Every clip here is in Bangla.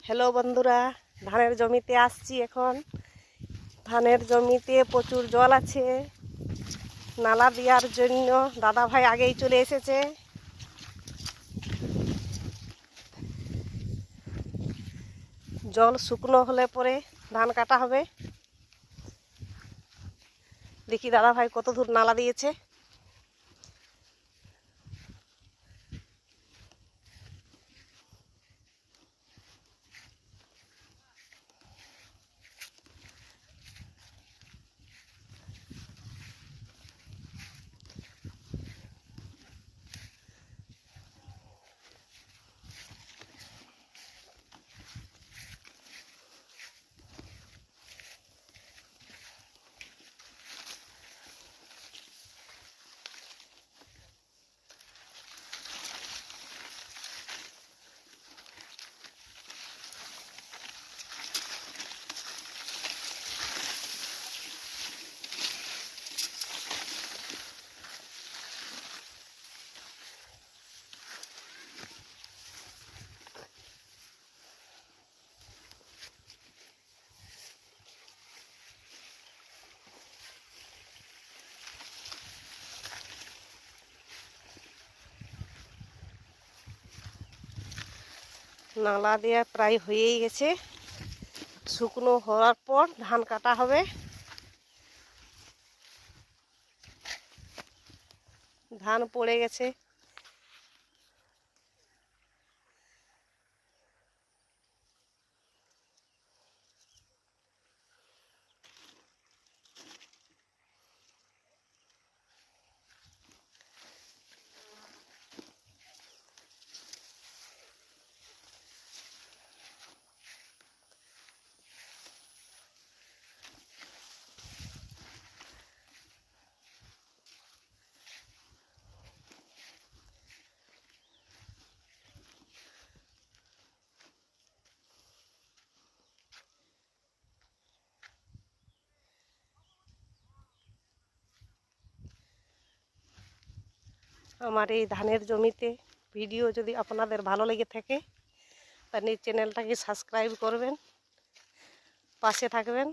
হ্যালো বন্ধুরা, ধানের জমিতে আসছি এখন। ধানের জমিতে প্রচুর জল আছে। নালা দেওয়ার জন্য দাদা ভাই আগেই চলে এসেছে। জল শুকনো হলে পরে ধান কাটা হবে। দেখি দাদা ভাই কত দূর নালা দিয়েছে। নালা দেওয়া প্রায় হয়েই গেছে। শুকনো হওয়ার পর ধান কাটা হবে। ধান পড়ে গেছে। আমার এই ধানের জমিতে ভিডিও যদি আপনাদের ভালো লেগে থাকে তাহলে চ্যানেলটাকে সাবস্ক্রাইব করবেন, পাশে থাকবেন,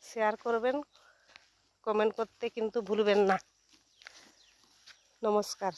শেয়ার করবেন, কমেন্ট করতে কিন্তু ভুলবেন না। নমস্কার।